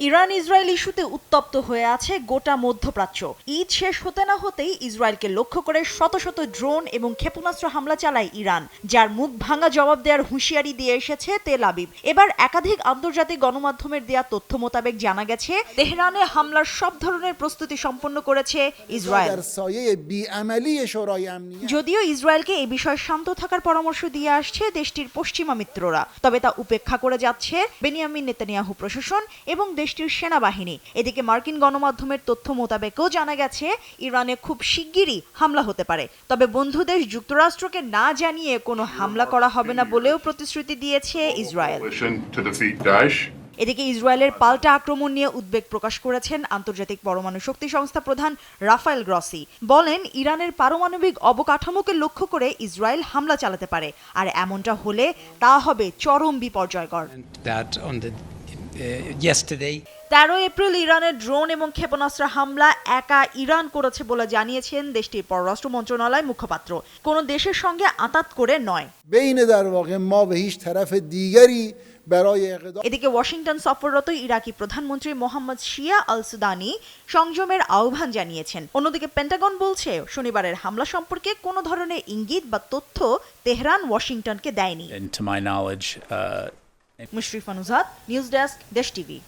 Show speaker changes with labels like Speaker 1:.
Speaker 1: Iran Israel ইস্যুতে উত্তপ্ত হয়ে আছে গোটা মধ্যপ্রাচ্য। ঈদ শেষ হতে না হতেই ইসরায়েলকে লক্ষ্য করে শত শত ড্রোন এবং ক্ষেপণাস্ত্র হামলা চালায় ইরান, যার মুখ ভাঙা জবাব দেওয়ার হুঁশিয়ারি দিয়ে এসেছে তেল আবিব। এবার একাধিক আন্তর্জাতিক গণমাধ্যমের দেয়া তথ্য মোতাবেক জানা গেছে, তেহরানে হামলার সব ধরনের প্রস্তুতি সম্পন্ন করেছে ইসরায়েল। যদিও ইসরায়েলকে এই বিষয়ে শান্ত থাকার পরামর্শ দিয়ে আসছে দেশটির পশ্চিমা মিত্ররা, তবে তা উপেক্ষা করে যাচ্ছে বেনিয়ামিন নেতানিয়াহু প্রশাসন এবং দেশটির সেনাবাহিনী। এদিকে মার্কিন গণমাধ্যমের তথ্য মোতাবেকও জানা গেছে ইরানে খুব শিগগিরই হামলা হতে পারে, তবে বন্ধু দেশ যুক্তরাষ্ট্রকে না জানিয়ে কোনো হামলা করা হবে না বলেও প্রতিশ্রুতি দিয়েছে ইসরায়েল। এদিকে ইসরায়েলের পাল্টা আক্রমণ নিয়ে উদ্বেগ প্রকাশ করেছেন আন্তর্জাতিক পরমাণু শক্তি সংস্থা প্রধান রাফায়েল গ্রসি। বলেন, ইরানের পারমাণবিক অবকাঠামোকে লক্ষ্য করে ইসরায়েল হামলা চালাতে পারে, আর এমনটা হলে তা হবে চরম বিপর্যয়কর। 13 এপ্রিল ইরানের ড্রোন এবং ক্ষেপণাস্ত্র হামলা একা ইরান করেছে বলে জানিয়েছেন দেশটির পররাষ্ট্র মন্ত্রণালয় মুখপাত্র, কোনো দেশের সঙ্গে আঁতাত করে নয়। এদিকে ওয়াশিংটন সফররত ইরাকি প্রধানমন্ত্রী মোহাম্মদ শিয়া আল সুদানি সংযমের আহ্বান জানিয়েছেন। অন্যদিকে পেন্টাগন বলছে, শনিবারের হামলা সম্পর্কে কোনো ধরনের ইঙ্গিত বা তথ্য তেহরান ওয়াশিংটনকে দেয়নি। মুশরিফা নুজহাত, নিউজ ডেস্ক, দেশ টিভি।